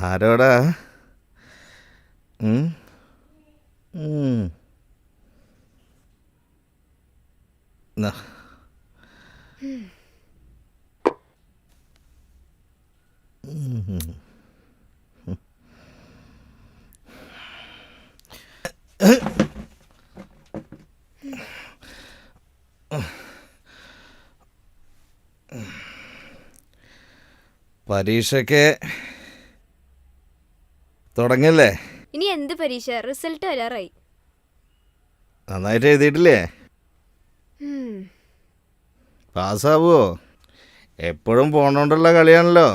ആരോടാ? ഉം? ഉം. ന്നാ. ഉം. പരീക്ഷയ്ക്ക് തുടങ്ങല്ലേ? ഇനി എന്ത് പരീക്ഷ? റിസൾട്ട് വരാറായി. നന്നായിട്ട് എഴുതിയിട്ടില്ലേ? പാസ്സാവോ? എപ്പോഴും പോണോണ്ടുള്ള കളിയാണല്ലോ.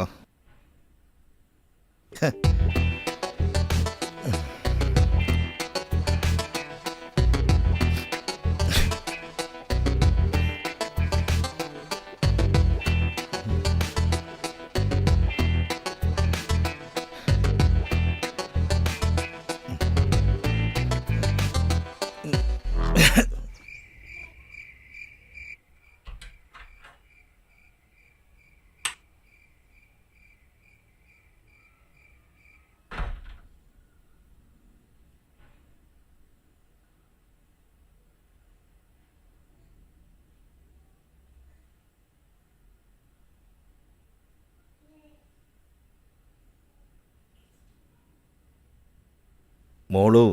മോളു,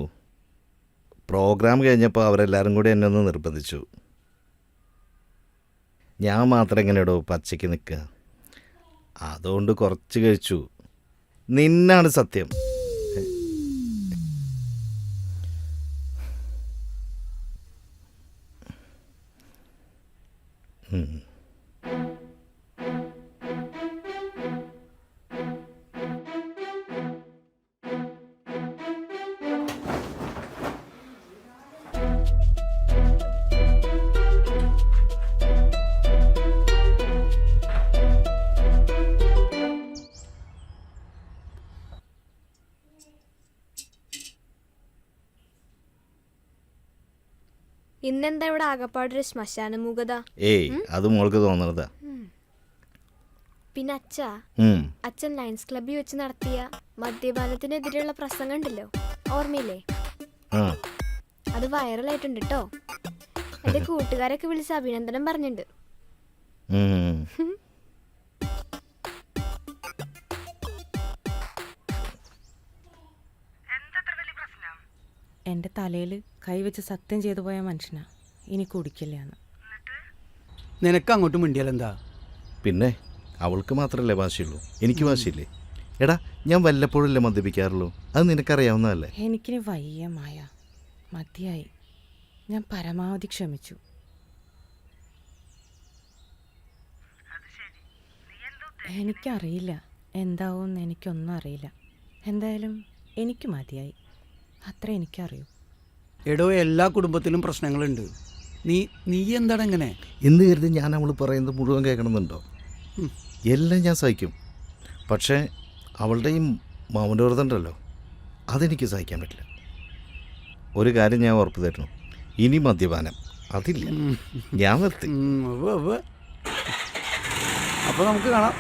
പ്രോഗ്രാം കഴിഞ്ഞപ്പോൾ അവരെല്ലാവരും കൂടി എന്നെ ഒന്ന് നിർബന്ധിച്ചു. ഞാൻ മാത്രം എങ്ങനെയാടോ പച്ചയ്ക്ക് നിൽക്കുക? അതുകൊണ്ട് കുറച്ച് കഴിച്ചു. നിന്നാണ് സത്യം. ഇന്നെന്താ ഇവിടെ ആകപ്പാടൊരു ശ്മശാന മൂകത? ഏയ്, അത് മോൾക്ക് തോന്നുന്നതാ. പിന്നെ അച്ഛൻ ലയൺസ് ക്ലബ്ബിൽ വെച്ച് നടത്തിയ മദ്യപാനത്തിനെതിരെയുള്ള പ്രസംഗം ഉണ്ടല്ലോ, ഓർമ്മയില്ലേ? അത് വൈറലായിട്ടുണ്ട് കേട്ടോ. എന്റെ കൂട്ടുകാരൊക്കെ വിളിച്ച് അഭിനന്ദനം പറഞ്ഞിട്ടുണ്ട്. എൻ്റെ തലയിൽ കൈവച്ച് സത്യം ചെയ്തു പോയ മനുഷ്യനാ, ഇനി കുടിക്കില്ലാന്ന്. നിനക്ക് അങ്ങോട്ട് മിണ്ടിയാലെന്താ? പിന്നെ അവൾക്ക് മാത്രമല്ലേ വാശിയുള്ളൂ, എനിക്ക് വാശിയില്ലേ? എടാ, ഞാൻ വല്ലപ്പോഴല്ലേ മദ്യപിക്കാറുള്ളൂ, അത് നിനക്കറിയാവുന്നതല്ലേ. എനിക്കിനി വയ്യ മായ, മതിയായി. ഞാൻ പരമാവധി ക്ഷമിച്ചു. എനിക്കറിയില്ല എന്താവും, എനിക്കൊന്നും അറിയില്ല. എന്തായാലും എനിക്ക് മതിയായി, അത്ര എനിക്കറിയൂ. എടോ, എല്ലാ കുടുംബത്തിലും പ്രശ്നങ്ങളുണ്ട്. നീ എന്താണ് ഇങ്ങനെ എന്ന് കരുതി ഞാൻ അവൾ പറയുന്നത് മുഴുവൻ കേൾക്കണമെന്നുണ്ടോ? എല്ലാം ഞാൻ സഹിക്കും. പക്ഷേ അവളുടെ ഈ മൗനവ്രതമുണ്ടല്ലോ, അതെനിക്ക് സഹിക്കാൻ പറ്റില്ല. ഒരു കാര്യം ഞാൻ ഉറപ്പ് തരുന്നു, ഇനി മദ്യപാനം അതില്ല, ഞാൻ നിർത്തി. അപ്പോൾ നമുക്ക് കാണാം.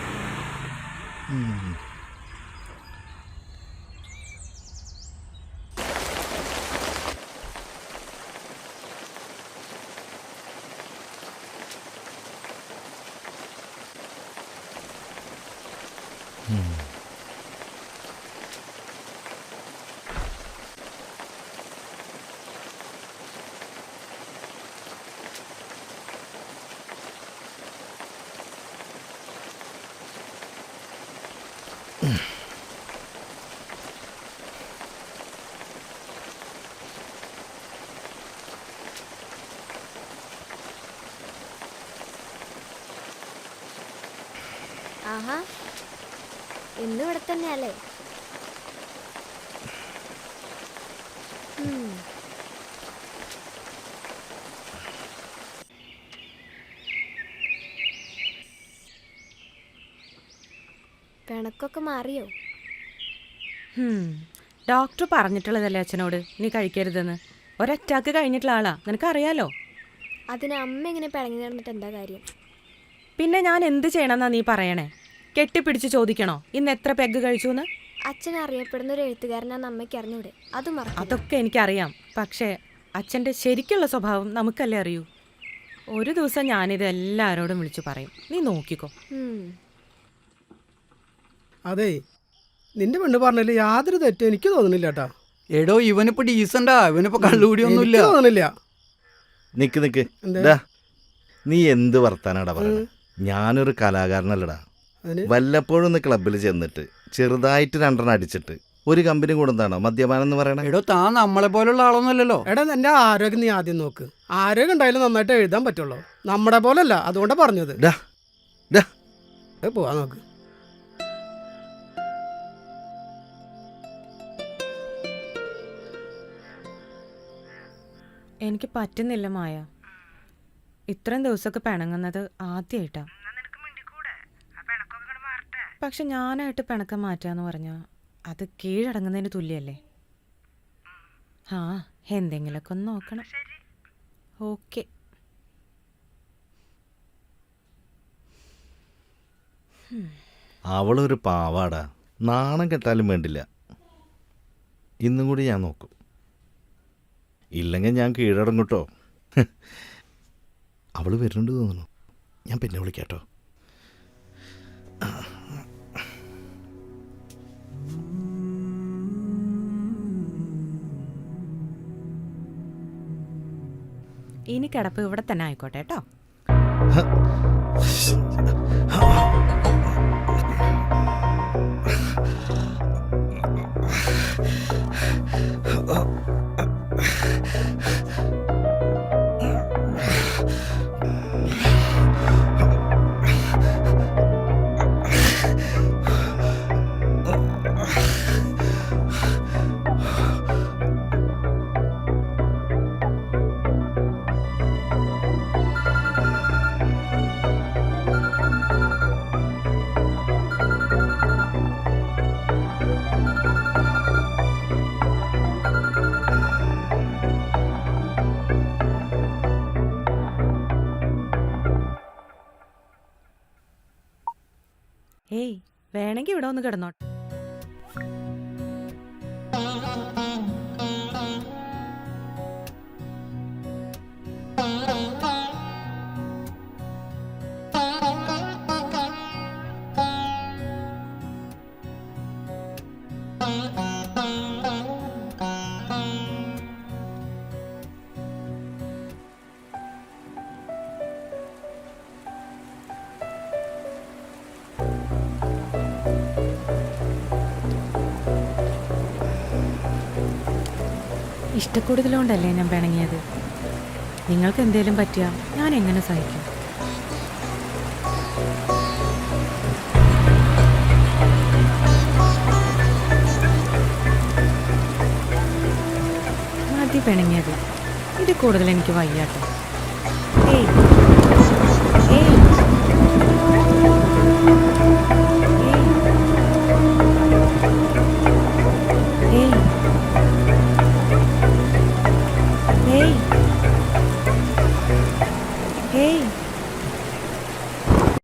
ആഹാ, ഇന്നും ഇവിടെ തന്നെയല്ലേ? പിണക്കൊക്കെ മാറിയോ? ഡോക്ടർ പറഞ്ഞിട്ടുള്ളതല്ലേ അച്ഛനോട് നീ കഴിക്കരുതെന്ന്. ഒരറ്റാക്ക് കഴിഞ്ഞിട്ടുള്ള ആളാ, നിനക്കറിയാലോ. അതിന് അമ്മ ഇങ്ങനെ പിണങ്ങി നടന്നിട്ട് എന്താ കാര്യം? പിന്നെ ഞാൻ എന്ത് ചെയ്യണമെന്നാ നീ പറയണേ? കെട്ടിപ്പിടിച്ച് ചോദിക്കണോ ഇന്ന് എത്ര പെഗ് കഴിച്ചു എന്ന്? അച്ഛൻ അറിയപ്പെടുന്ന ഒരു എഴുത്തുകാരനാന്ന് അമ്മയ്ക്ക് അറിഞ്ഞൂടെ? അത് മറക്കും. അതൊക്കെ എനിക്കറിയാം. പക്ഷേ അച്ഛൻ്റെ ശരിക്കുള്ള സ്വഭാവം നമുക്കല്ലേ അറിയൂ. ഒരു ദിവസം ഞാനിത് എല്ലാവരോടും വിളിച്ചു പറയും. നീ നോക്കിക്കോ. അതെ, നിന്റെ പെണ്ണ് പറഞ്ഞതിൽ യാതൊരു തെറ്റും എനിക്ക് തോന്നുന്നില്ല കേട്ടാ. എടോ ഇവനിപ്പോ ഡീസന്റാ, ഇവനിപ്പോ കള്ളുകൂടിയൊന്നുമില്ല. എനിക്ക് തോന്നുന്നില്ല. നിക്ക് ഡാ, നീ എന്ത് വർത്താനാടാ പറയണേ? ഞാനൊരു കലാകാരനല്ലടാ. അതിന് വല്ലപ്പോഴും ഒന്ന് ക്ലബിൽ ചെന്നിട്ട് ചെറുതായിട്ട് 2 അടിച്ചിട്ട് ഒരു കമ്പനി കൂടുന്നതാണോ മദ്യപാനം എന്ന് പറയണേ? എടോ താൻ നമ്മളെ പോലുള്ള ആളൊന്നുമല്ലല്ലോ. എടാ, നിന്റെ ആരോഗ്യം നീ ആദ്യം നോക്ക്. ആരോഗ്യം ഉണ്ടായാലും നന്നായിട്ട് എഴുതാൻ പറ്റുള്ളൂ. നമ്മുടെ പോലല്ല, അതുകൊണ്ടാ പറഞ്ഞത്. ഡാ ഡാ പോവാ നോക്ക്. എനിക്ക് പറ്റുന്നില്ല മായ. ഇത്രയും ദിവസമൊക്കെ പിണങ്ങുന്നത് ആദ്യമായിട്ടാ. പക്ഷെ ഞാനായിട്ട് പിണക്കം മാറ്റാന്ന് പറഞ്ഞാൽ അത് കീഴടങ്ങുന്നതിന് തുല്യല്ലേ? ആ, എന്തെങ്കിലുമൊക്കെ ഒന്ന് നോക്കണം. ഓക്കെ. അവളൊരു പാവാടാ. നാണം കെട്ടാലും വേണ്ടില്ല. ഇന്നും കൂടി ഞാൻ നോക്കും. ഇല്ലെങ്കിൽ ഞാൻ കീഴടങ്ങൂട്ടോ. അവൾ വരുന്നുണ്ട് തോന്നുന്നു. ഞാൻ പിന്നെ വിളിക്കാട്ടോ. ഇനി കിടപ്പ് ഇവിടെ തന്നെ ആയിക്കോട്ടെ കേട്ടോ. ഏയ്, വേണമെങ്കിൽ ഇവിടെ ഒന്ന് കിടന്നോട്ടെ. ഇഷ്ടക്കൂടുതലുകൊണ്ടല്ലേ ഞാൻ പിണങ്ങിയത്. നിങ്ങൾക്ക് എന്തേലും പറ്റിയാൽ ഞാൻ എങ്ങനെ സഹിക്കും? മതി പിണങ്ങിയത്. ഇത് കൂടുതൽ എനിക്ക് വയ്യാട്ടോ. ഏയ് ഏയ്